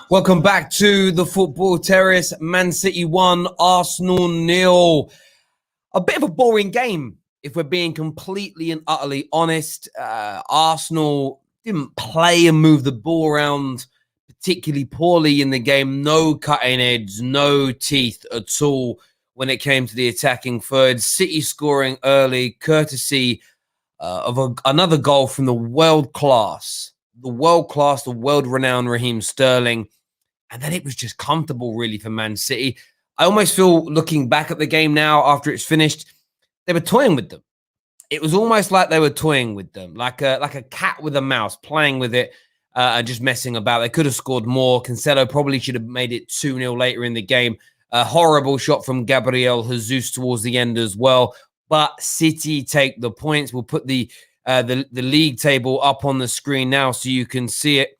Welcome back to the Football Terrace. Man City 1, Arsenal 0. A bit of a boring game, if we're being completely and utterly honest. Arsenal didn't play and move the ball around particularly poorly in the game. No cutting edge, no teeth at all when it came to the attacking third. City scoring early, courtesy of another goal from the world-renowned Raheem Sterling. And then it was just comfortable, really, for Man City. I almost feel, looking back at the game now after it's finished, they were toying with them. It was almost like they were toying with them, like a cat with a mouse, playing with it and just messing about. They could have scored more. Cancelo probably should have made it 2-0 later in the game. A horrible shot from Gabriel Jesus towards the end as well. But City take the points. We'll put the league table up on the screen now so you can see it.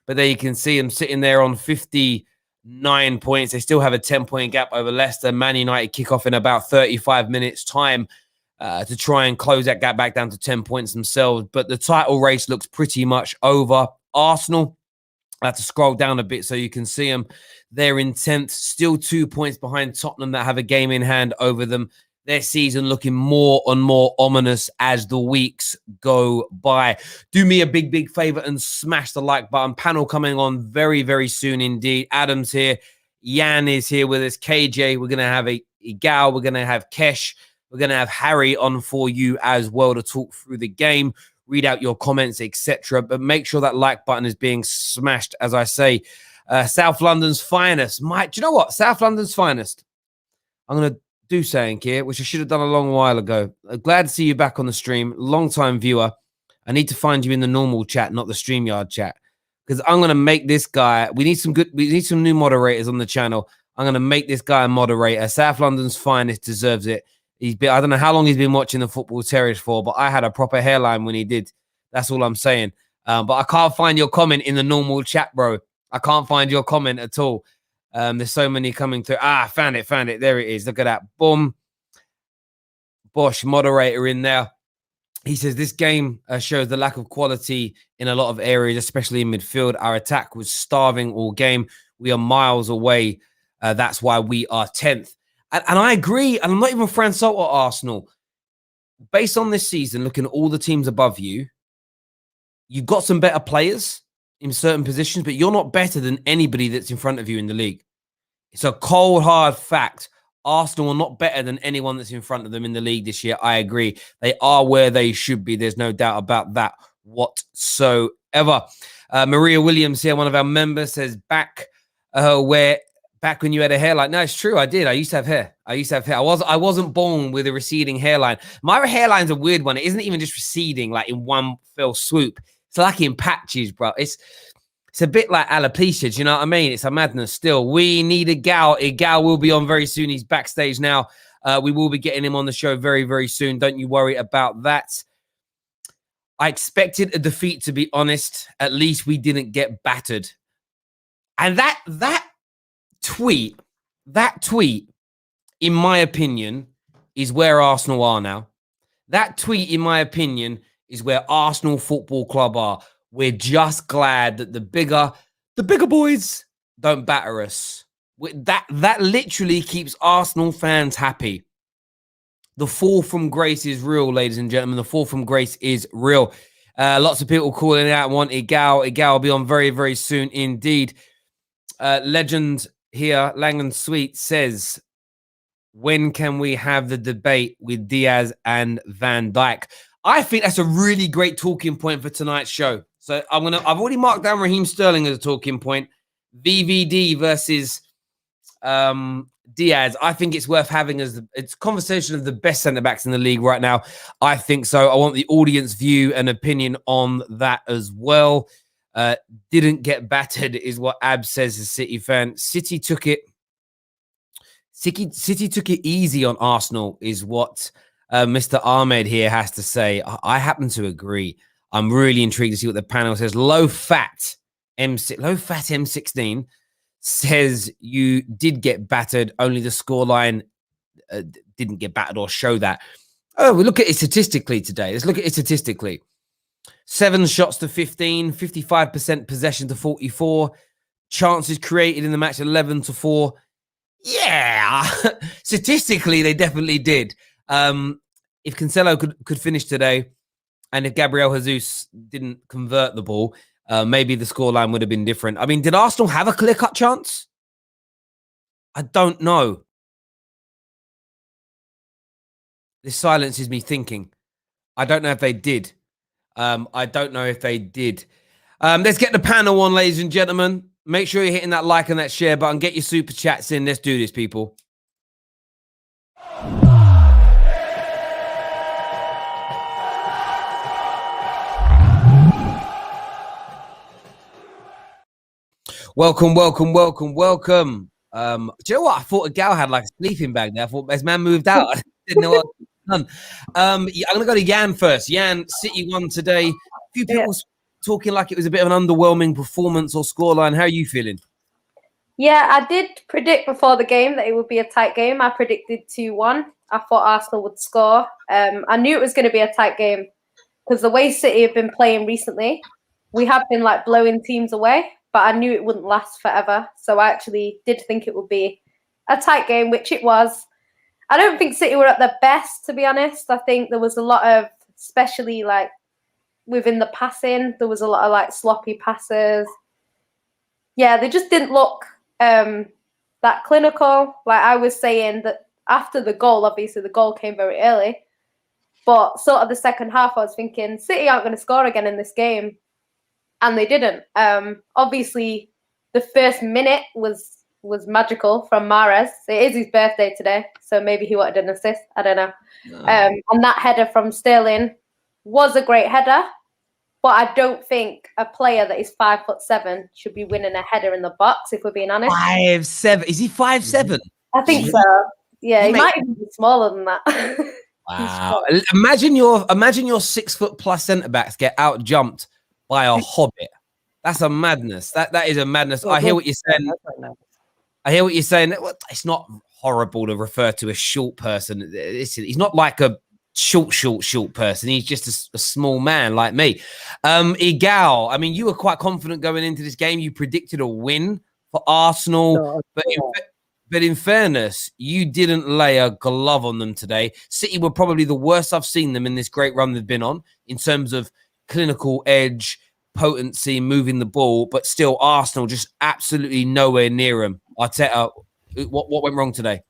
But there you can see them sitting there on 59 points. They still have a 10-point gap over Leicester. Man United kick off in about 35 minutes' time to try and close that gap back down to 10 points themselves. But the title race looks pretty much over. Arsenal, I have to scroll down a bit so you can see them. They're in 10th, still 2 points behind Tottenham that have a game in hand over them. Their season looking more and more ominous as the weeks go by. Do me a big favor and smash the like button. Panel coming on very, very soon indeed. Adam's here. Jan is here with us. KJ, we're going to have a Gal. We're going to have Kesh. We're going to have Harry on for you as well to talk through the game, read out your comments, etc. But make sure that like button is being smashed, as I say. South London's finest. Mike, do you know what? South London's finest. I'm going to do something here, which I should have done a long while ago. Glad to see you back on the stream. Long-time viewer. I need to find you in the normal chat, not the StreamYard chat, because I'm going to make this guy. We need some new moderators on the channel. I'm going to make this guy a moderator. South London's finest deserves it. I don't know how long he's been watching the Football Terrace for, but I had a proper hairline when he did. That's all I'm saying. But I can't find your comment in the normal chat, bro. I can't find your comment at all. There's so many coming through. Found it. There it is. Look at that. Boom. Bosch, moderator in there. He says, this game shows the lack of quality in a lot of areas, especially in midfield. Our attack was starving all game. We are miles away. That's why we are 10th. And I agree. And I'm not even throwing salt at Arsenal. Based on this season, looking at all the teams above you, you've got some better players in certain positions, but you're not better than anybody that's in front of you in the league. It's a cold, hard fact. Arsenal are not better than anyone that's in front of them in the league this year. I agree. They are where they should be. There's no doubt about that whatsoever. Maria Williams here, one of our members, says back when you had a hairline. No, it's true. I did. I used to have hair. I wasn't born with a receding hairline. My hairline's a weird one. It isn't even just receding like in one fell swoop. It's like in patches, bro. It's a bit like alopecia. Do you know what I mean? It's a madness still. We need a Gal. A Gal will be on very soon. He's backstage now. We will be getting him on the show very, very soon. Don't you worry about that. I expected a defeat, to be honest. At least we didn't get battered. And that tweet, in my opinion, is where Arsenal are now. That tweet, in my opinion, is where Arsenal Football Club are. We're just glad that the bigger boys don't batter us. That literally keeps Arsenal fans happy. The fall from grace is real, ladies and gentlemen. The fall from grace is real. Lots of people calling out, want Igal. Igal will be on very, very soon indeed. Legend here, Langan Sweet, says, when can we have the debate with Diaz and Van Dijk? I think that's a really great talking point for tonight's show. So I've already marked down Raheem Sterling as a talking point. VVD versus Diaz. I think it's worth having it's conversation of the best centre-backs in the league right now. I think so. I want the audience view and opinion on that as well. Didn't get battered is what Ab says as City fan. City took it easy on Arsenal is what Mr. Ahmed here has to say. I happen to agree. I'm really intrigued to see what the panel says. Low fat M16 says you did get battered. Only the scoreline didn't get battered or show that. Oh, we look at it statistically today. Let's look at it statistically. 7 shots to 15, 55% possession to 44. chances created in the match 11-4. Yeah, statistically, they definitely did. If Cancelo could finish today, and if Gabriel Jesus didn't convert the ball, maybe the scoreline would have been different. I mean, did Arsenal have a clear-cut chance? I don't know. This silences me thinking. I don't know if they did. I don't know if they did. Let's get the panel on, ladies and gentlemen. Make sure you're hitting that like and that share button. Get your super chats in. Let's do this, people. Welcome. Do you know what? I thought a gal had like a sleeping bag there. I thought this man moved out. I didn't know what done. I'm going to go to Jan first. Jan, City won today. A few people talking like it was a bit of an underwhelming performance or scoreline. How are you feeling? Yeah, I did predict before the game that it would be a tight game. I predicted 2-1. I thought Arsenal would score. I knew it was going to be a tight game because the way City have been playing recently, we have been like blowing teams away, but I knew it wouldn't last forever. So I actually did think it would be a tight game, which it was. I don't think City were at their best, to be honest. I think there was a lot of, especially like within the passing, there was a lot of like sloppy passes. Yeah, they just didn't look that clinical. Like I was saying that after the goal, obviously the goal came very early, but sort of the second half, I was thinking City aren't going to score again in this game, and they didn't. Obviously, the first minute was magical from Mahrez. It is his birthday today, so maybe he wanted an assist. I don't know. No. And that header from Sterling was a great header. But I don't think a player that is 5'7" should be winning a header in the box, if we're being honest. 5'7"? Is he 5'7"? I think so. Yeah, he might even be smaller than that. Wow. Imagine your 6 foot plus centre backs get out jumped by a hobbit. That's a madness. That is a madness. I hear what you're saying. It's not horrible to refer to a short person. He's not like a short person. He's just a small man like me. Igal, I mean, you were quite confident going into this game. You predicted a win for Arsenal, but in fairness, you didn't lay a glove on them today. City were probably the worst I've seen them in this great run they've been on in terms of clinical edge, potency, moving the ball, but still Arsenal just absolutely nowhere near them. Arteta, what went wrong today?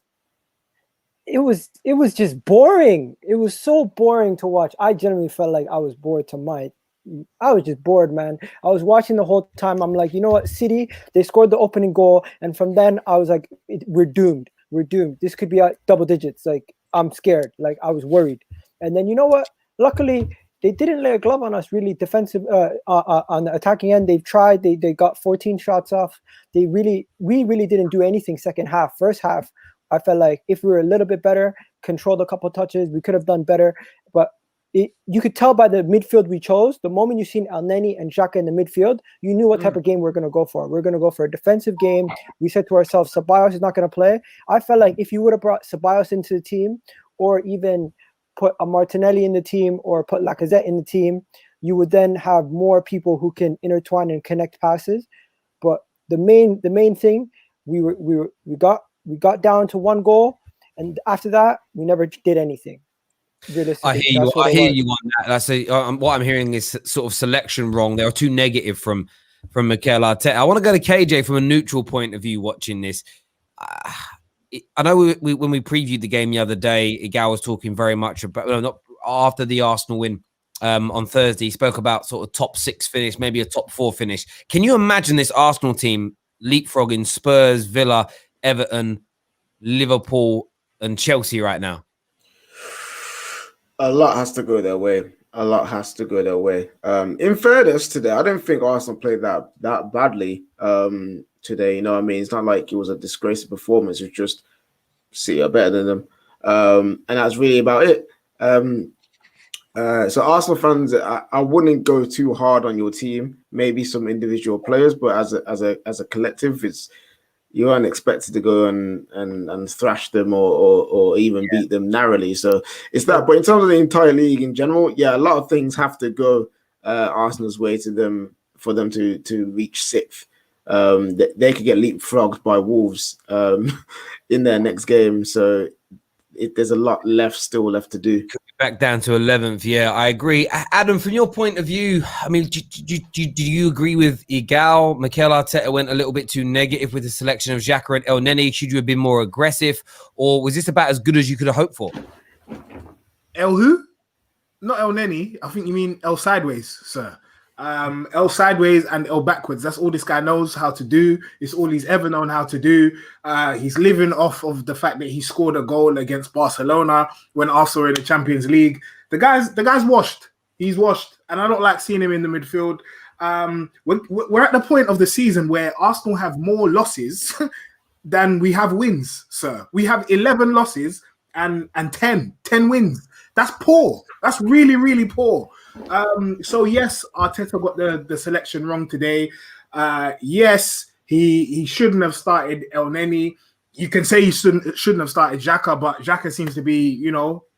It was just boring. It was so boring to watch. I genuinely felt like I was bored tonight. I was just bored, man. I was watching the whole time. I'm like, you know what, City, they scored the opening goal. And from then I was like, we're doomed. We're doomed. This could be at double digits. Like, I'm scared. Like, I was worried. And then, you know what? Luckily, they didn't lay a glove on us really defensive on the attacking end. They've tried. They got 14 shots off. We really didn't do anything second half. First half, I felt like if we were a little bit better, controlled a couple touches, we could have done better. But you could tell by the midfield we chose. The moment you seen Elneny and Xhaka in the midfield, you knew what type of game we're going to go for. We're going to go for a defensive game. We said to ourselves, Ceballos is not going to play. I felt like if you would have brought Ceballos into the team, or even put a Martinelli in the team, or put Lacazette in the team, you would then have more people who can intertwine and connect passes. But the main thing, we got down to one goal, and after that, we never did anything. I hear you on that. I say what I'm hearing is sort of selection wrong. There are too negative from Mikel Arteta. I want to go to KJ from a neutral point of view watching this. I know when we previewed the game the other day, Igal was talking very much about, not after the Arsenal win on Thursday, he spoke about sort of top 6 finish, maybe a top 4 finish. Can you imagine this Arsenal team leapfrogging Spurs, Villa, Everton, Liverpool, and Chelsea right now? A lot has to go their way. In fairness today, I don't think Arsenal played that badly today. You know what I mean? It's not like it was a disgraceful performance. It's just City are better than them. And that's really about it. So Arsenal fans, I wouldn't go too hard on your team. Maybe some individual players, but as a collective, you aren't expected to go and thrash them or even beat them narrowly. So it's that. But in terms of the entire league in general, yeah, a lot of things have to go Arsenal's way for them to reach 6th. they could get leapfrogged by Wolves in their next game. So there's a lot still left to do. Back down to 11th. Yeah, I agree. Adam, from your point of view, I mean, do you agree with Igal? Mikel Arteta went a little bit too negative with the selection of Xhaka and El Neni. Should you have been more aggressive? Or was this about as good as you could have hoped for? El who? Not El Neni. I think you mean El Sideways, sir. El Sideways and El Backwards. That's all this guy knows how to do. It's all he's ever known how to do. He's living off of the fact that he scored a goal against Barcelona when Arsenal were in the Champions League. The guy's washed. He's washed. And I don't like seeing him in the midfield. We're at the point of the season where Arsenal have more losses than we have wins, sir. We have 11 losses and 10 wins. That's poor. That's really, really poor. So yes, Arteta got the selection wrong today. Yes, he shouldn't have started El Neni. You can say he shouldn't have started Xhaka, but Xhaka seems to be,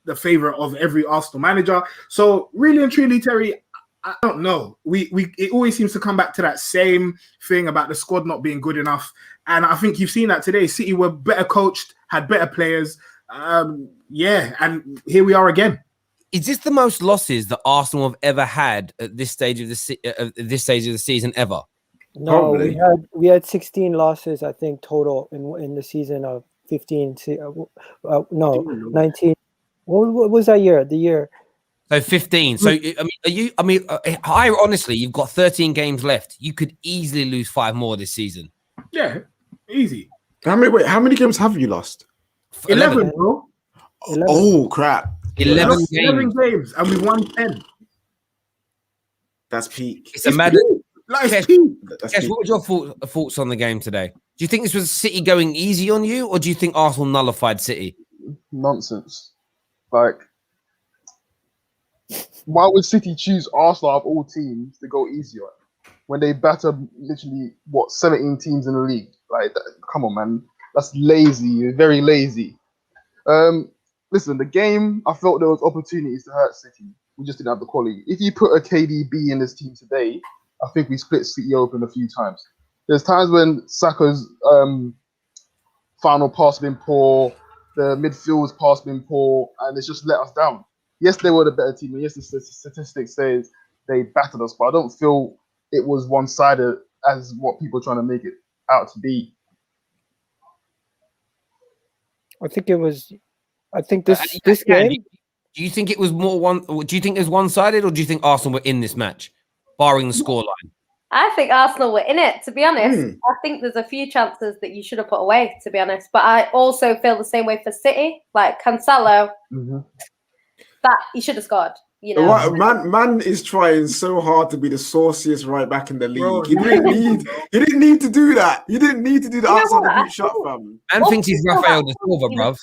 the favorite of every Arsenal manager. So really and truly, Terry, I don't know. It always seems to come back to that same thing about the squad not being good enough. And I think you've seen that today. City were better coached, had better players. And here we are again. Is this the most losses that Arsenal have ever had at this stage of the season ever? No, Probably. we had 16 losses, I think, total in the season of 15. 19. What was that year? The year. So 15. So honestly, you've got 13 games left. You could easily lose 5 more this season. Yeah, easy. How many games have you lost? 11, bro. 11. Oh crap! 11 games, and we won 10. That's peak. It's a matter. It's peak. Kesh, what was your thoughts on the game today? Do you think this was City going easy on you, or do you think Arsenal nullified City? Nonsense. Like, why would City choose Arsenal of all teams to go easier when they batter literally 17 teams in the league? Like, come on, man, that's lazy. Very lazy. Listen, the game, I felt there was opportunities to hurt City. We just didn't have the quality. If you put a KDB in this team today, I think we split City open a few times. There's times when Saka's final pass been poor, the midfield's pass been poor, and it's just let us down. Yes, they were the better team, and yes, the statistics says they battered us, but I don't feel it was one-sided as what people are trying to make it out to be. I think it was. I think this game. Do you think it was more one? Do you think it was one-sided, or do you think Arsenal were in this match, barring the scoreline? I think Arsenal were in it, to be honest. I think there's a few chances that you should have put away, to be honest. But I also feel the same way for City. Like Cancelo, that he should have scored. Man is trying so hard to be the sauciest right back in the league. Bro, he didn't need to do that. He didn't need to do that outside the boot shot, fam. Man thinks he's Rafael da Silva, bruv.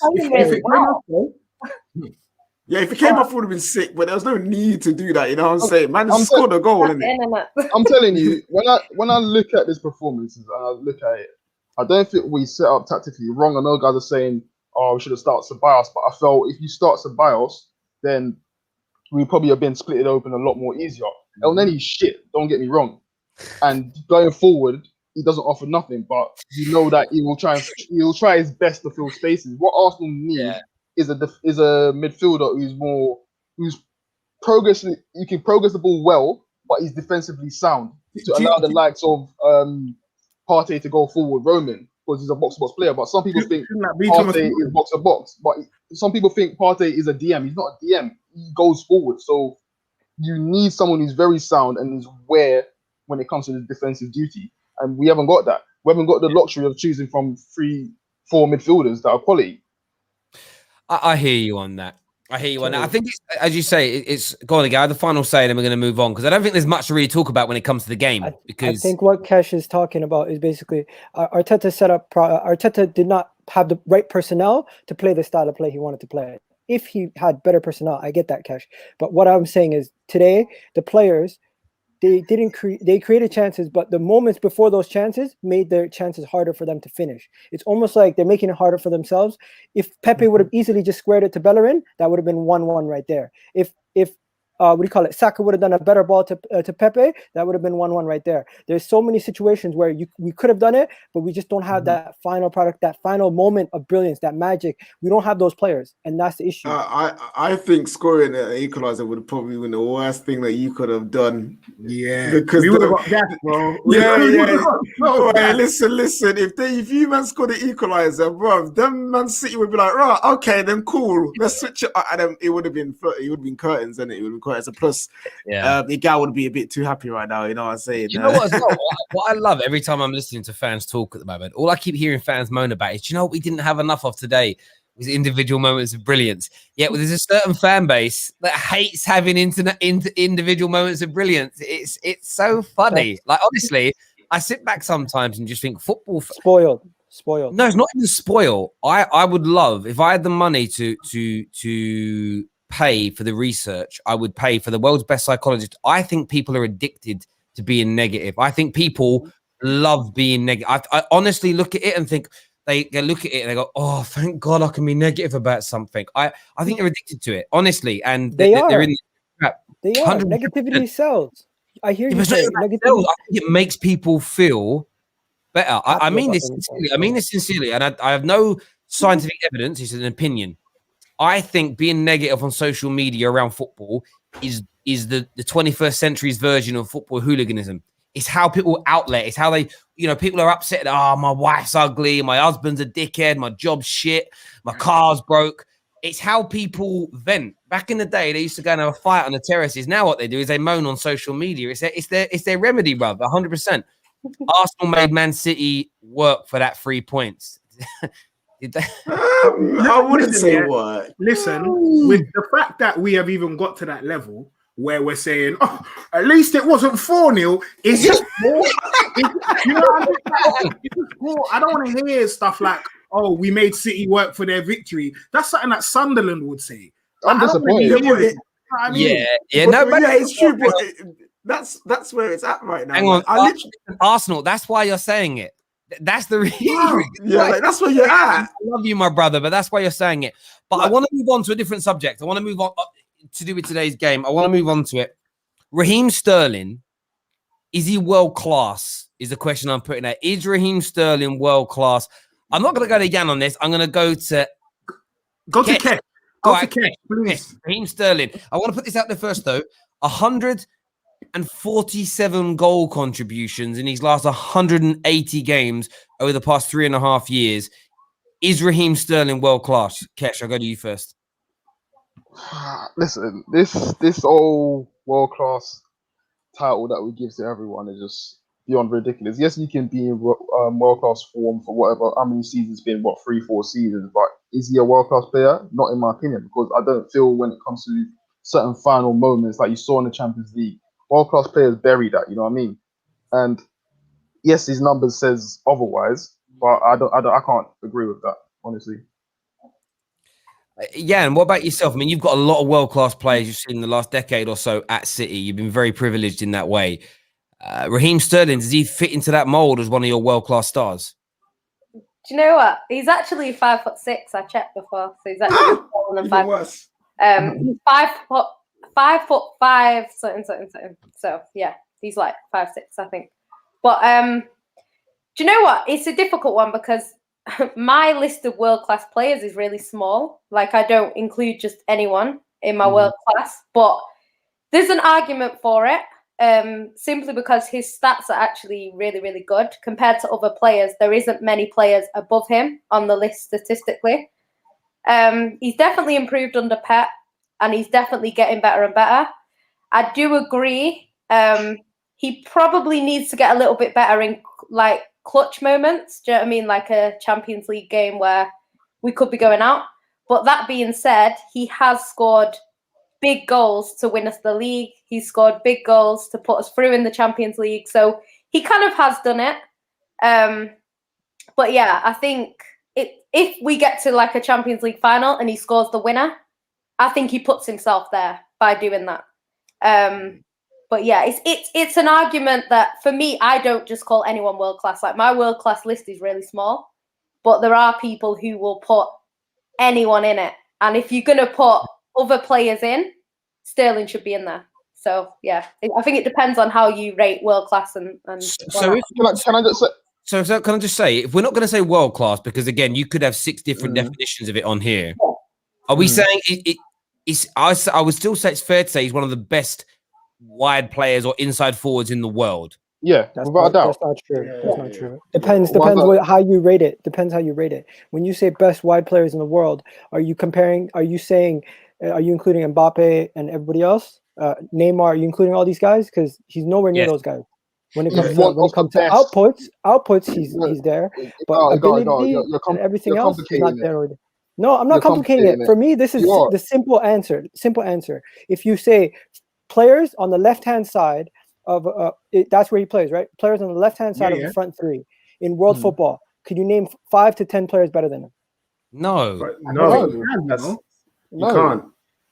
If it came off, it would have been sick, but there was no need to do that. You know what I'm saying? Man just scored a goal, innit? I'm telling you, when I look at this performance and I look at it, I don't think we set up tactically wrong. I know guys are saying, we should have started Ceballos, but I felt if you start Ceballos, then we probably have been split open a lot more easier. El Neni's shit, don't get me wrong. And going forward, he doesn't offer nothing, but you know that he will try his best to fill spaces. What Arsenal need is a midfielder who's progressing. You can progress the ball well, but he's defensively sound to allow the likes of Partey to go forward, Roman, because he's a box-to-box player. But some people think Partey is box-to-box. But some people think Partey is a DM. He's not a DM. He goes forward. So you need someone who's very sound and is aware when it comes to the defensive duty. And we haven't got that. We haven't got the luxury of choosing from 3-4 midfielders that are quality. I hear you on that. I think, as you say, it's go on again. The final say, and then we're going to move on because I don't think there's much to really talk about when it comes to the game. Because I think what Kesh is talking about is basically Arteta set up. Arteta did not have the right personnel to play the style of play he wanted to play. If he had better personnel, I get that, Kesh. But what I'm saying is today, the players, they created chances, but the moments before those chances made their chances harder for them to finish. It's almost like they're making it harder for themselves. If Pepe would have easily just squared it to Bellerin, that would have been 1-1 right there. If what do you call it? Saka would have done a better ball to Pepe. That would have been 1-1 right there. There's so many situations where we could have done it, but we just don't have that final product, that final moment of brilliance, that magic. We don't have those players, and that's the issue. I think scoring an equalizer would have probably been the worst thing that you could have done. Yeah, because we would have got gas, bro. Hey, listen. If you man scored the equalizer, bro, then Man City would be like, right, okay, then cool. Let's switch it. And then it would have been curtains, and it would have been curtains. Plus, the guy would be a bit too happy right now. You know what I'm saying? You know what? As well, what I love every time I'm listening to fans talk at the moment, all I keep hearing fans moan about is, do you know what we didn't have enough of today? Was individual moments of brilliance. Yet there's a certain fan base that hates having individual moments of brilliance. It's so funny. Like, honestly, I sit back sometimes and just think football spoiled. No, it's not even spoiled. I would love, if I had the money to pay for the research, I would pay for the world's best psychologist. I think people are addicted to being negative. I think people love being negative. I honestly look at it and think, they look at it and they go, oh, thank God I can be negative about something. I think they're addicted to it, honestly. And they're in the trap. They are. 100%. Negativity sells. I hear you say negativity. I think it makes people feel better. I mean this sincerely. And I have no scientific evidence. It's an opinion. I think being negative on social media around football is the 21st century's version of football hooliganism. It's how people outlet. It's how they, people are upset. Oh, my wife's ugly. My husband's a dickhead. My job's shit. My car's broke. It's how people vent. Back in the day, they used to go and have a fight on the terraces. Now what they do is they moan on social media. It's their remedy, bruv, 100%. Arsenal made Man City work for that 3 points. Did they? I wouldn't say what. Listen, with the fact that we have even got to that level, where we're saying, oh, at least it wasn't 4-0. It's just 4. You know what I mean? It's just 4. I don't want to hear stuff like, oh, we made City work for their victory. That's something that Sunderland would say. I'm disappointed. It's true. But that's where it's at right now. Hang on, Arsenal. That's why you're saying it. That's the reason. That's where you're at. I love you, my brother, but that's why you're saying it. But I want to move on to a different subject. I want to move on to do with today's game. I want to move on to it. Raheem Sterling, is he world class? Is the question I'm putting out. Is Raheem Sterling world class? I'm not going to go to Jan on this. I'm going to go to Kesh. Go to Kesh, please. Raheem Sterling. I want to put this out there first, though. 147 goal contributions in his last 180 games over the past 3.5 years. Is Raheem Sterling world class? Kesh, I'll go to you first. Listen, this whole world class title that we give to everyone is just beyond ridiculous. Yes, you can be in world class form for whatever how many seasons it's been, 3-4 seasons, but is he a world class player? Not in my opinion, because I don't feel when it comes to certain final moments like you saw in the Champions League, world class players bury that. You know what I mean? And yes, his numbers says otherwise, but I can't agree with that, honestly. Yeah, and what about yourself? I mean, you've got a lot of world-class players you've seen in the last decade or so at City. You've been very privileged in that way. Raheem Sterling, does he fit into that mold as one of your world-class stars? Do you know what? He's actually 5'6". I checked before, so he's actually taller than 5 foot. He's 5'5", something. So yeah, he's like 5'6", I think. But do you know what? It's a difficult one because my list of world-class players is really small. Like, I don't include just anyone in my world-class, but there's an argument for it, simply because his stats are actually really, really good compared to other players. There isn't many players above him on the list statistically. He's definitely improved under Pep, and he's definitely getting better and better. I do agree. He probably needs to get a little bit better in, like, clutch moments. Do you know what I mean? Like a Champions League game where we could be going out. But that being said, he has scored big goals to win us the league. He's scored big goals to put us through in the Champions League. So he kind of has done it. But yeah, I think if we get to like a Champions League final and he scores the winner, I think he puts himself there by doing that. But yeah, it's an argument that for me, I don't just call anyone world class. Like, my world class list is really small, but there are people who will put anyone in it. And if you're gonna put other players in, Sterling should be in there. So yeah, I think it depends on how you rate world class and So if Can I just say? So can I just say, if we're not going to say world class, because again, you could have 6 different definitions of it on here. Are we saying it's? I would still say it's fair to say he's one of the best wide players or inside forwards in the world. Yeah, without a doubt. That's not true. That's not true. Depends how you rate it. Depends how you rate it. When you say best wide players in the world, are you comparing? Are you saying? Are you including Mbappe and everybody else? Neymar? Are you including all these guys? Because he's nowhere near those guys. When it comes to outputs, he's there. But ability and everything else is not there already. No, I'm not complicating it. For me, this is the simple answer. Simple answer. If you say players on the left-hand side of that's where he plays, right? Players on the left-hand side of the front three in world football. Could you name 5 to 10 players better than him? No, you can't.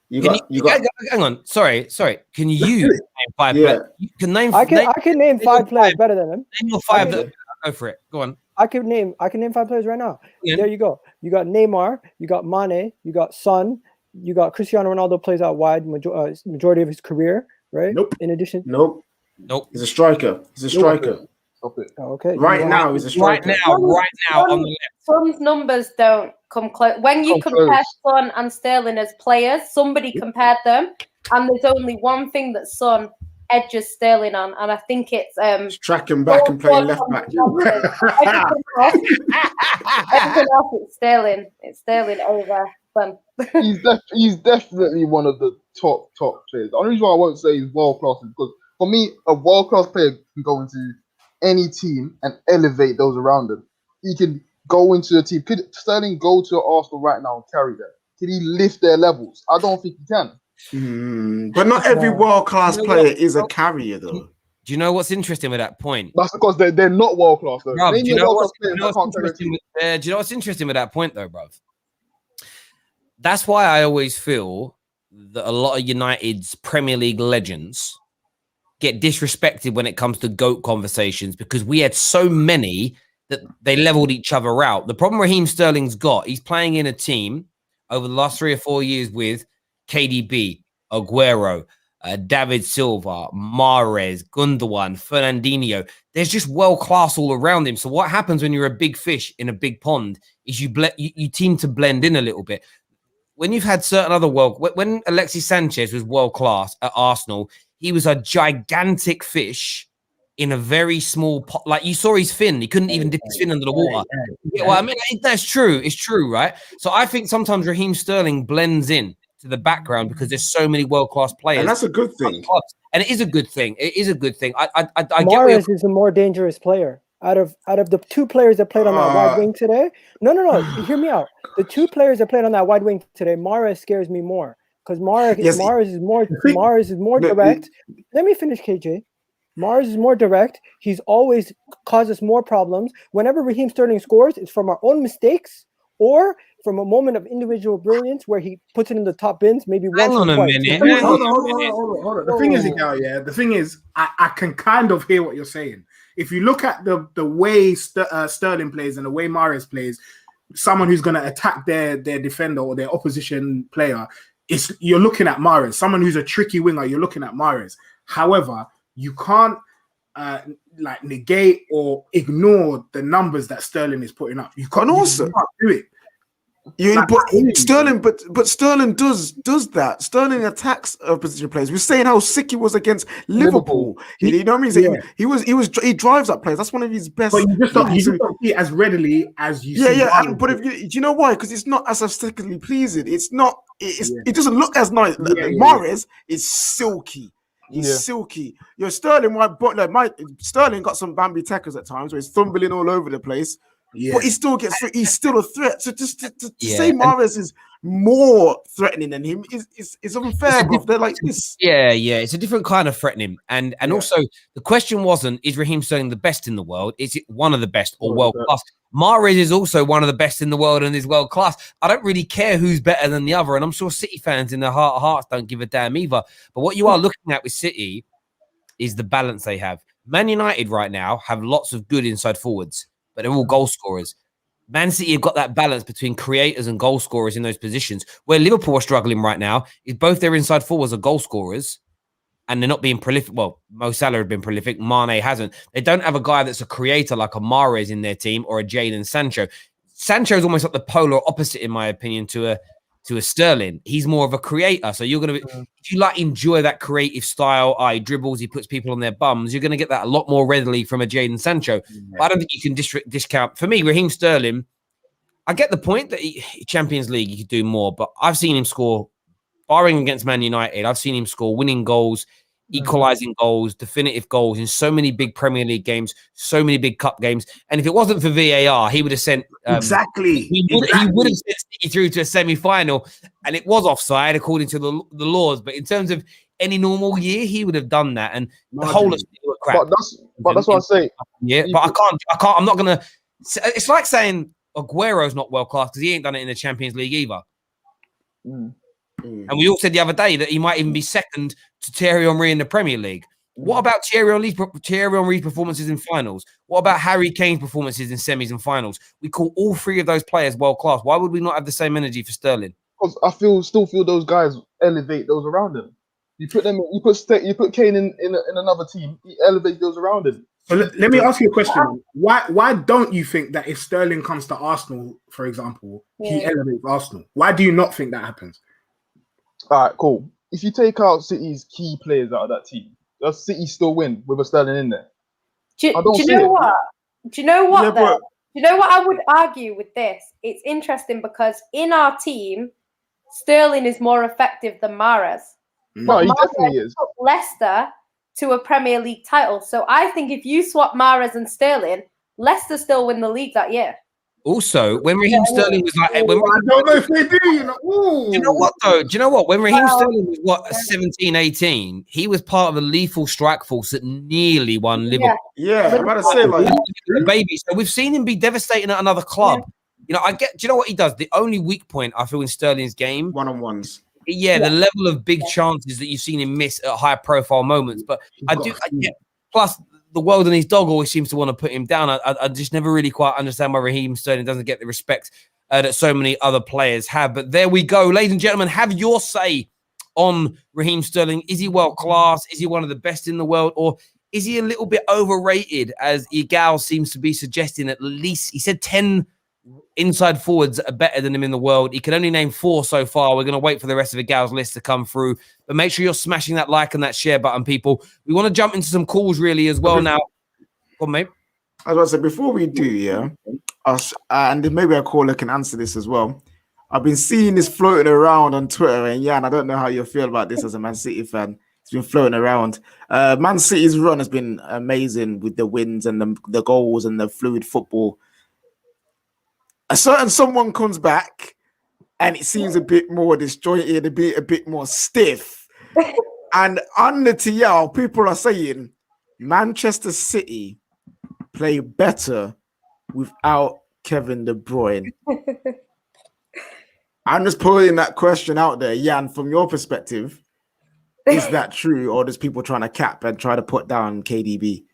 You got. Hang on. Sorry. Can you name 5 players? You can name. I can name 5 players better than him. Name your 5. Go for it. Go on. I can name 5 players right now. Yeah. There you go. You got Neymar. You got Mane. You got Son. You got Cristiano Ronaldo plays out wide majority of his career, right? Nope. In addition, nope. He's a striker. Stop it. Oh, okay. Right now, he's a striker. Right now on the left. Son's numbers don't come close. When you compare Son and Sterling as players, somebody compared them, and there's only one thing that Son edges Sterling on, and I think it's tracking back and playing left back. Everything else is Sterling. It's Sterling over Son. He's definitely one of the top players. The only reason why I won't say he's world class is because for me, a world class player can go into any team and elevate those around him. He can go into a team. Could Sterling go to Arsenal right now and carry them? Could he lift their levels? I don't think he can. But not every world-class player is a carrier, though. Do you know what's interesting with that point? That's because they're not world-class, though. Bruv, do you know what's interesting with that point, though, bruv? That's why I always feel that a lot of United's Premier League legends get disrespected when it comes to GOAT conversations because we had so many that they leveled each other out. The problem Raheem Sterling's got, he's playing in a team over the last 3 or 4 years with KDB, Aguero, David Silva, Mahrez, Gundogan, Fernandinho. There's just world class all around him. So what happens when you're a big fish in a big pond is you team to blend in a little bit. When you've had certain other when Alexis Sanchez was world class at Arsenal, he was a gigantic fish in a very small pot. Like you saw his fin, he couldn't even dip his fin under the water. Yeah, well, I mean, that's true. It's true, right? So I think sometimes Raheem Sterling blends in to the background because there's so many world-class players. And that's a good thing. And it is a good thing. It is a good thing. I Mahrez is a more dangerous player. Out of the 2 players that played on that wide wing today. No. Hear me out. The 2 players that played on that wide wing today, Mahrez scares me more. Because Mahrez is more direct. Let me finish, KJ. Mahrez is more direct. He's always causes more problems. Whenever Raheem Sterling scores, it's from our own mistakes or from a moment of individual brilliance where he puts it in the top bins, maybe once Hang on or a twice. minute. Hold on. The thing is, the thing is, I can kind of hear what you're saying. If you look at the way Sterling plays and the way Mahrez plays, someone who's going to attack their defender or their opposition player, you're looking at Mahrez. Someone who's a tricky winger, you're looking at Mahrez. However, you can't negate or ignore the numbers that Sterling is putting up. You can't do it. But Sterling does that. Sterling attacks opposition players. We're saying how sick he was against Liverpool. You know what I mean? He drives up players. That's one of his best. But you just don't see it as readily as you see. But do you know why? Because it's not as aesthetically pleasing. It's not. It doesn't look as nice. Mahrez is silky. He's silky. Sterling Sterling got some Bambi tackles at times where he's thumbling all over the place. Yeah. But he still gets through. He's still a threat. So just to say Mahrez is more threatening than him is unfair. They're like this. Yeah. It's a different kind of threatening. And also the question wasn't, is Raheem Sterling the best in the world? Is it one of the best or world class? Mahrez is also one of the best in the world and is world class. I don't really care who's better than the other. And I'm sure City fans in their heart of hearts don't give a damn either. But what you are looking at with City is the balance they have. Man United right now have lots of good inside forwards, but they're all goal scorers. Man City have got that balance between creators and goal scorers in those positions. Where Liverpool are struggling right now is both their inside forwards are goal scorers, and they're not being prolific. Well, Mo Salah has been prolific. Mane hasn't. They don't have a guy that's a creator like a Mahrez in their team or a Jadon Sancho. Sancho is almost like the polar opposite, in my opinion, to a Sterling. He's more of a creator. So you're going to be, if you like enjoy that creative style, dribbles, he puts people on their bums, you're going to get that a lot more readily from a Jadon Sancho. But I don't think you can discount. For me, Raheem Sterling, I get the point that Champions League, he could do more, but I've seen him score, barring against Man United, I've seen him score winning goals, equalizing goals, definitive goals in so many big Premier League games, so many big cup games. And if it wasn't for VAR, he would have sent he would have sent City through to a semi-final, and it was offside according to the laws. But in terms of any normal year, he would have done that. And the whole of City were crap. But that's what I say. Yeah, but I can't. I'm not gonna. It's like saying Aguero's not world class because he ain't done it in the Champions League either. And we all said the other day that he might even be second to Thierry Henry in the Premier League. What about Thierry Henry's performances in finals? What about Harry Kane's performances in semis and finals? We call all three of those players world class. Why would we not have the same energy for Sterling? Because I still feel those guys elevate those around them. You put Kane in another team, he elevates those around him. So let me ask you a question. Why don't you think that if Sterling comes to Arsenal, for example, he elevates Arsenal? Why do you not think that happens? All right, cool. If you take out City's key players out of that team, does City still win with a Sterling in there? Do you know what? Do you know what I would argue with this? It's interesting because in our team, Sterling is more effective than Mahrez. No, he definitely is. Took Leicester to a Premier League title. So I think if you swap Mahrez and Sterling, Leicester still win the league that year. Also, when Raheem Sterling was like, I don't know if they do, you know. You know what, though? Do you know what? When Raheem Sterling was, 17, 18, he was part of a lethal strike force that nearly won Liverpool. Yeah, I'm about to say, like, baby. So we've seen him be devastating at another club. Yeah. You know, do you know what he does? The only weak point I feel in Sterling's game, one-on-ones. Yeah, the level of big chances that you've seen him miss at high-profile moments. But plus, the world and his dog always seems to want to put him down. I just never really quite understand why Raheem Sterling doesn't get the respect that so many other players have. But there we go. Ladies and gentlemen, have your say on Raheem Sterling. Is he world class? Is he one of the best in the world? Or is he a little bit overrated, as Igal seems to be suggesting? At least he said 10 inside forwards are better than him in the world. He can only name 4 so far. We're going to wait for the rest of Igal's list to come through. But make sure you're smashing that like and that share button, people. We want to jump into some calls really as well now. Go on, mate. I was about to say, before we do, and maybe a caller can answer this as well. I've been seeing this floating around on Twitter, and and I don't know how you feel about this as a Man City fan. It's been floating around. Man City's run has been amazing with the wins and the goals and the fluid football. A certain someone comes back and it seems a bit more disjointed, a bit more stiff. And on the TL, people are saying Manchester City play better without Kevin De Bruyne. I'm just putting that question out there, Jan, from your perspective. Is that true, or does people trying to cap and try to put down KDB?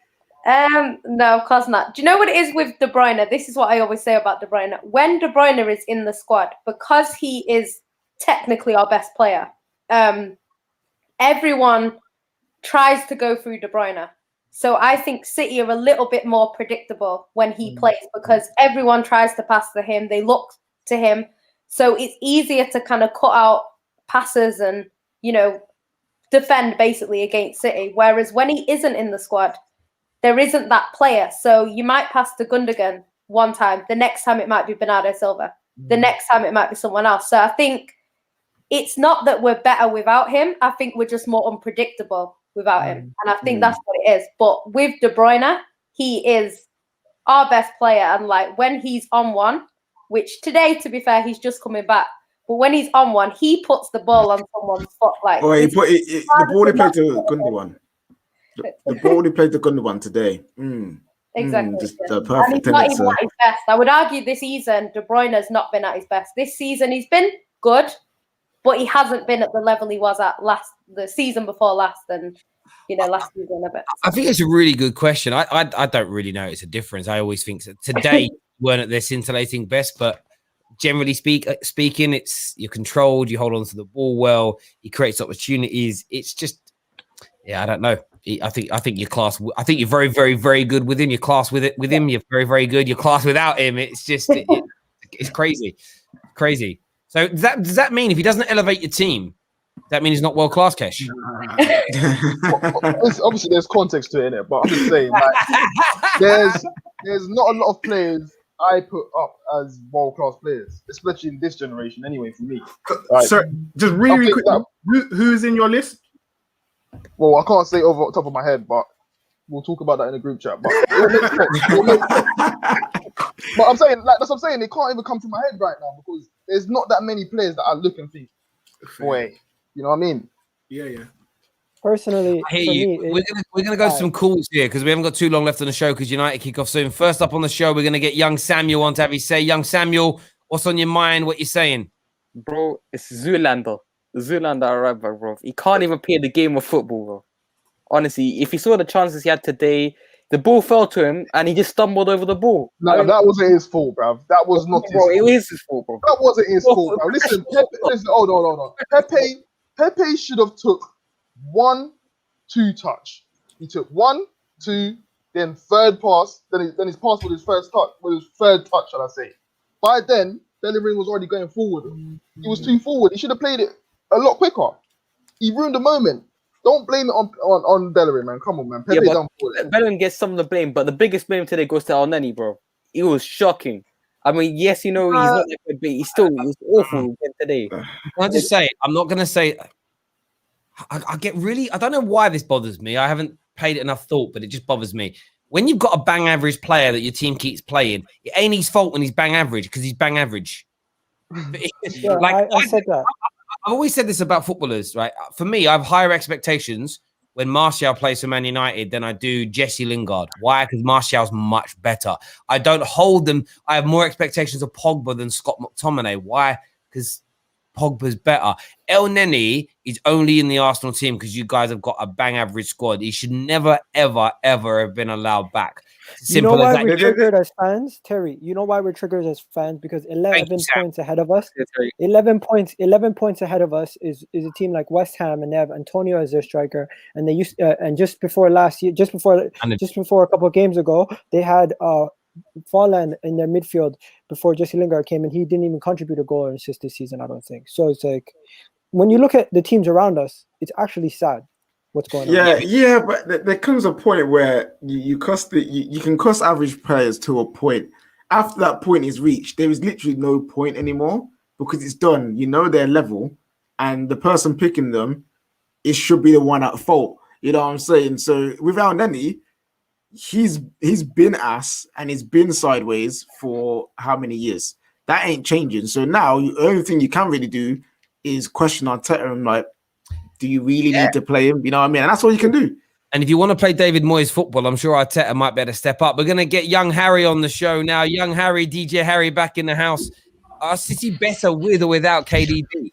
No, of course not. Do you know what it is with De Bruyne? This is what I always say about De Bruyne. When De Bruyne is in the squad, because he is technically our best player, everyone tries to go through De Bruyne. So I think City are a little bit more predictable when he plays because everyone tries to pass to him. They look to him. So it's easier to kind of cut out passes and, defend basically against City. Whereas when he isn't in the squad, there isn't that player. So you might pass to Gundogan one time. The next time it might be Bernardo Silva. The next time it might be someone else. So I think it's not that we're better without him. I think we're just more unpredictable without him. And I think that's what it is. But with De Bruyne, he is our best player. And when he's on one, which today, to be fair, he's just coming back. But when he's on one, he puts the ball on someone's foot. The ball he played to Gundogan. The ball he played to Gundogan today. Exactly. Just the perfect. And he's not even at his best. I would argue this season, De Bruyne has not been at his best. This season, he's been good, but he hasn't been at the level he was at the season before last, and last season a bit. I think it's a really good question. I don't really notice a difference. I always think that today weren't at their scintillating best, but generally speaking, you're controlled. You hold on to the ball well. He creates opportunities. It's just, I don't know. I think your class. I think you're very, very, very good with him. Your class with him. You're very, very good. Your class without him. It's just it's crazy. So does that mean if he doesn't elevate your team, that means he's not world class, Kesh? Obviously, there's context to it, innit? But I'm just saying, like, there's not a lot of players I put up as world class players, especially in this generation. Anyway, for me. Like, so just really quick, who's in your list? Well, I can't say over the top of my head, but we'll talk about that in a group chat. But it'll make sense. But I'm saying, like, that's what I'm saying. It can't even come to my head right now because there's not that many players that I look and think, boy, you know what I mean? Yeah. Personally, for me, we're gonna go to some calls here because we haven't got too long left on the show because United kick off soon. First up on the show, we're gonna get young Samuel on to have his say. Young Samuel, what's on your mind? What you saying? Bro, it's Zoolander. Zoolander arrived, bro. He can't even play the game of football, bro. Honestly, if you saw the chances he had today, the ball fell to him and he just stumbled over the ball. No, that wasn't his fault, bruv. That was not his fault. It was his fault, bro. That wasn't his fault, bro. Listen, hold on. Pepe should have took 1-2 touch. He took 1, 2, then third pass, then his pass with his first touch, with his third touch, shall I say. By then, Bellerin was already going forward. He was too forward. He should have played it a lot quicker. He ruined the moment. Don't blame it on Bellerin, man. Come on, man. Pepe done for it. Bellerin gets some of the blame, but the biggest blame today goes to Elneny, bro. It was shocking. I mean, yes, he's not that good, but he was awful today. Can I just say, I'm not going to say, I don't know why this bothers me. I haven't paid it enough thought, but it just bothers me. When you've got a bang average player that your team keeps playing, it ain't his fault when he's bang average because he's bang average. Yeah, like I said that. I've always said this about footballers, right? For me, I have higher expectations when Martial plays for Man United than I do Jesse Lingard. Why? Because Martial's much better. I don't hold them. I have more expectations of Pogba than Scott McTominay. Why? Because Pogba's better. Elneny is only in the Arsenal team because you guys have got a bang average squad. He should never, ever, ever have been allowed back. You know why we're triggered as fans, Terry? You know why we're triggered as fans? Because 11 points ahead of us. 11 points ahead of us is a team like West Ham, and they have Antonio as their striker. And they used and just before last year, just before a couple of games ago, they had Folland in their midfield before Jesse Lingard came in. He didn't even contribute a goal or assist this season, I don't think. So it's like when you look at the teams around us, it's actually sad. What's going on? Yeah, but there comes a point where you can cost average players to a point. After that point is reached, there is literally no point anymore because it's done. You know their level, and the person picking them, it should be the one at fault. You know what I'm saying? So without any, he's been ass and he's been sideways for how many years? That ain't changing. So now the only thing you can really do is question Arteta and like, do you really need to play him? You know what I mean? And that's all you can do. And if you want to play David Moyes football, I'm sure Arteta might be able to step up. We're going to get young Harry on the show now. Young Harry, DJ Harry back in the house. Are City better with or without KDB?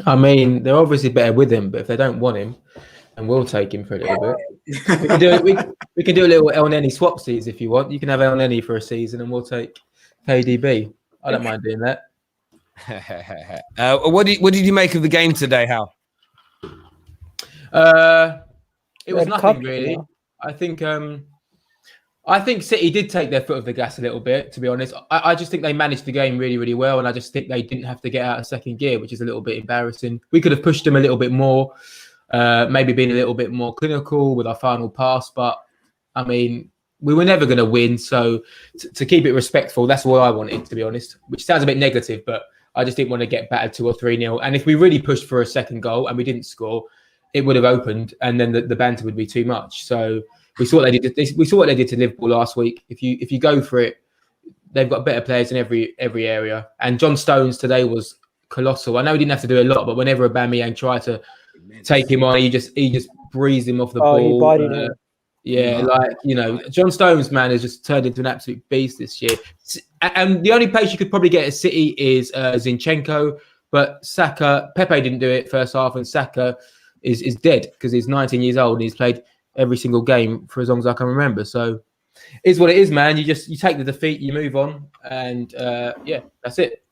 I mean, they're obviously better with him, but if they don't want him, then we'll take him for a little bit. We can do a little Elneny swapsies if you want. You can have Elneny for a season and we'll take KDB. I don't mind doing that. What did you make of the game today, Hal? It was nothing really. I think City did take their foot off the gas a little bit, to be honest. I just think they managed the game really, really well, and I just think they didn't have to get out of second gear, which is a little bit embarrassing. We could have pushed them a little bit more, maybe been a little bit more clinical with our final pass, but I mean, we were never going to win, so to keep it respectful, that's what I wanted, to be honest, which sounds a bit negative, but I just didn't want to get battered 2 or 3-0. And if we really pushed for a second goal and we didn't score, it would have opened, and then the banter would be too much. So we saw what they did. We saw what they did to Liverpool last week. If you go for it, they've got better players in every area. And John Stones today was colossal. I know he didn't have to do a lot, but whenever Aubameyang tried to take him on, he just breezed him off the ball. He bodied him. Yeah, like, you know, John Stones, man, has just turned into an absolute beast this year. And the only place you could probably get at City is Zinchenko, but Saka, Pepe didn't do it first half, and Saka is dead because he's 19 years old and he's played every single game for as long as I can remember. So is what it is, man. You take the defeat, you move on, and yeah, that's it.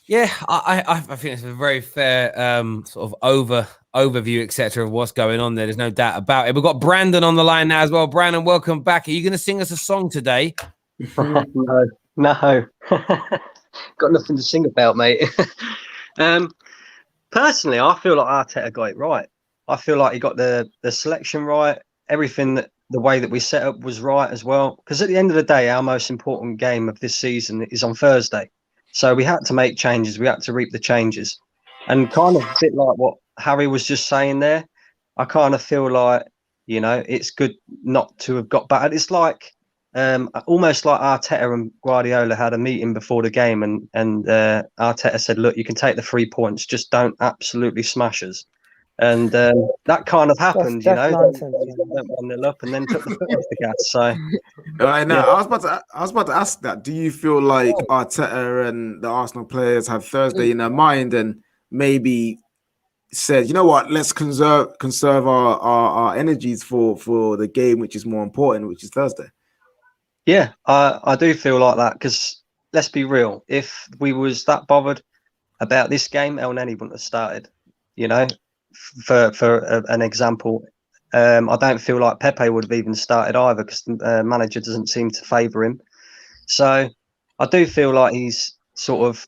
Yeah, I think it's a very fair sort of overview, etc., of what's going on there. There's no doubt about it. We've got Brandon on the line now as well. Brandon, welcome back. Are you going to sing us a song today? No. Got nothing to sing about, mate. Personally, I feel like Arteta got it right. I feel like he got the selection right. Everything the way that we set up was right as well. Because at the end of the day, our most important game of this season is on Thursday. So we had to make changes. We had to reap the changes. And kind of a bit like what Harry was just saying there, I kind of feel like, it's good not to have got battered. It's like almost like Arteta and Guardiola had a meeting before the game, and Arteta said, look, you can take the 3 points, just don't absolutely smash us. And that kind of happened, That's nonsense, went 1-0 up and then took the foot off the gas. So Right now, I was about to ask that. Do you feel like Arteta and the Arsenal players have Thursday in their mind and maybe said, you know what, let's conserve our energies for the game, which is more important, which is Thursday? yeah, I do feel like that, because let's be real, if we was that bothered about this game, El Neni wouldn't have started. For an example, I don't feel like Pepe would have even started either, because the manager doesn't seem to favour him. So I do feel like he's sort of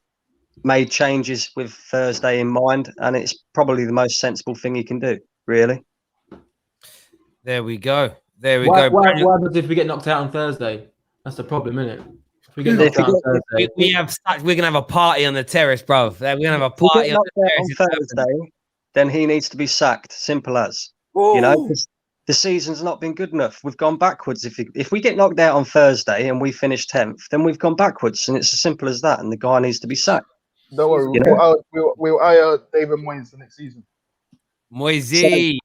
made changes with Thursday in mind, and it's probably the most sensible thing he can do, really. There we go. There we What go. happens if we get knocked out on Thursday? That's the problem, isn't it? If we get knocked out on Thursday, We're gonna have a party on the terrace, bro. We're gonna have a If we party get on knocked the out terrace. on Thursday, then he needs to be sacked. Simple as. 'Cause the season's not been good enough. We've gone backwards. If we get knocked out on Thursday and we finish 10th, then we've gone backwards, and it's as simple as that. And the guy needs to be sacked. Don't worry, You know? we'll hire David Moyes the next season. Moisey.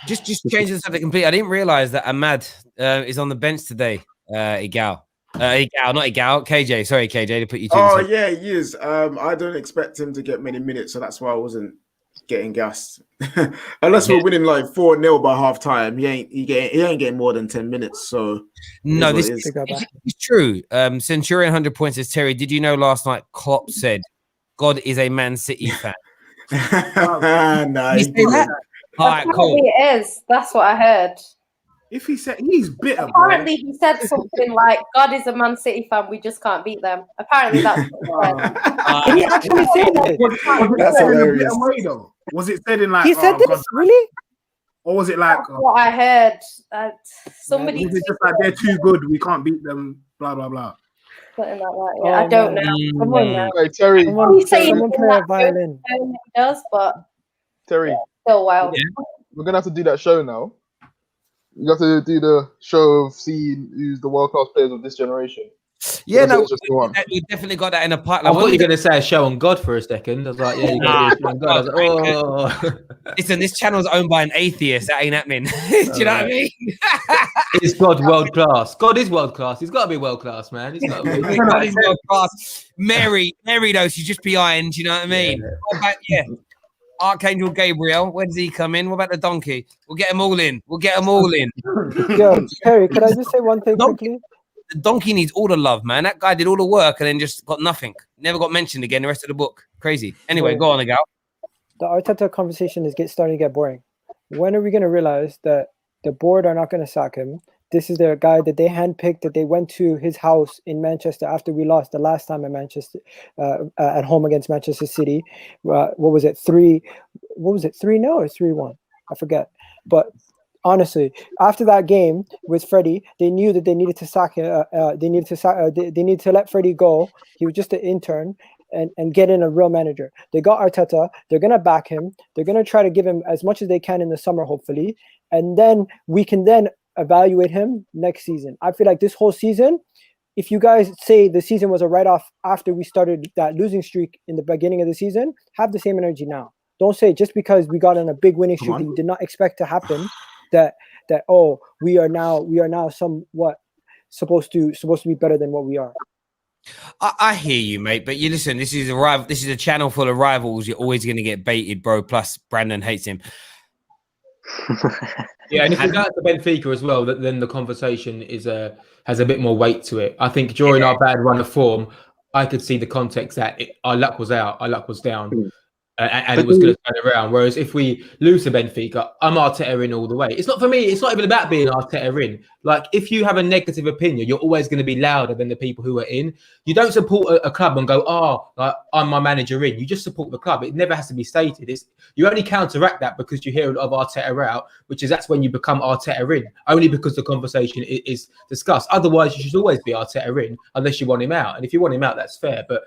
Just changing the subject completely. I didn't realize that Ahmad is on the bench today. Igal, not Igal. KJ. Sorry, KJ, to put you two. Oh yeah, he is. I don't expect him to get many minutes, so that's why I wasn't getting gassed. Unless we're winning like 4-0 by half time, he ain't getting more than 10 minutes. So no, this is true. Centurion 100 points says, Terry, did you know last night Klopp said God is a Man City fan? Nah, Did he say that? All right, cool. It is. That's what I heard. If he said he's bitter, Apparently, he said something like, God is a Man City fan, we just can't beat them. Apparently, that's what he said. Did he actually say that? That's hilarious. Was it said in like He said this? God, Really? or was it like That's what I heard. Somebody was it just like they're too good, we can't beat them, blah blah blah. something like that. Yeah, I don't know. Someone knows. Okay, Terry. Someone saying play a violin. He does, but Terry, still wild. we're gonna have to do that show now. You have to do the show of seeing who's the world class players of this generation. Yeah, no, Just the one. we definitely got that in a I pipeline. thought you were going to say a show on God for a second. I was like, yeah, you got to do a show on God. I was like, oh. Listen, this channel's owned by an atheist. That ain't happening. Do you know what I mean? Is God world class? God is world class. He's got to be world class, man. He's got to be. God is world class. Mary though, she's just behind. You know what I mean? Yeah. Archangel Gabriel, where does he come in? What about the donkey? We'll get them all in. Yo, Terry, could I just say one thing quickly? The donkey needs all the love, man. That guy did all the work and then just got nothing. Never got mentioned again the rest of the book. Crazy. Anyway, go on, Agal. The Arteta conversation is starting to get boring. When are we going to realize that the board are not going to sack him? This is their guy that they handpicked, that they went to his house in Manchester after we lost the last time at Manchester, at home against Manchester City. What was it? 3-0 or 3-1? I forget. But honestly, after that game with Freddie, they knew that they needed to sack him. They needed to let Freddie go. He was just an intern. And get in a real manager. They got Arteta. They're going to back him. They're going to try to give him as much as they can in the summer, hopefully. And then we can then evaluate him next season. I feel like this whole season, if you guys say the season was a write-off after we started that losing streak in the beginning of the season, have the same energy now. Don't say just because we got on a big winning streak that you did not expect to happen, that we are now somewhat supposed to be better than what we are. I hear you, mate, but you listen. This is a channel full of rivals. You're always going to get baited, bro. Plus, Brandon hates him. Yeah, and if we go to Benfica as well, then the conversation has a bit more weight to it. I think during our bad run of form, I could see the context that our luck was out, our luck was down. And it was going to turn around. Whereas if we lose to Benfica, I'm Arteta in all the way. It's not for me. It's not even about being Arteta in. Like, if you have a negative opinion, you're always going to be louder than the people who are in. You don't support a club and go, "Oh, like, I'm my manager in." You just support the club. It never has to be stated. You only counteract that because you hear of Arteta out, that's when you become Arteta in. Only because the conversation is discussed. Otherwise, you should always be Arteta in, unless you want him out. And if you want him out, that's fair. But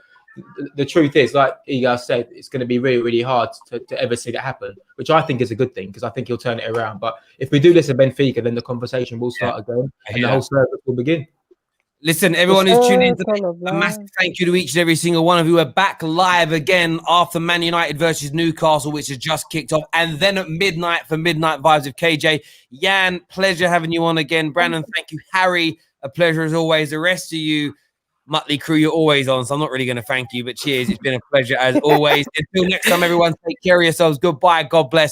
the truth is, like Igor said, it's going to be really, really hard to ever see that happen, which I think is a good thing because I think he'll turn it around. But if we do this at Benfica, then the conversation will start again and the whole service will begin. Listen, everyone who's tuning in today, a massive thank you to each and every single one of you. We're back live again after Man United versus Newcastle, which has just kicked off, and then at midnight for Midnight Vibes with KJ. Jan, pleasure having you on again. Brandon, thank you. Harry, a pleasure as always. The rest of you, Mutley crew, you're always on, so I'm not really going to thank you, but cheers. It's been a pleasure as always. Until next time, everyone, take care of yourselves. Goodbye. God bless.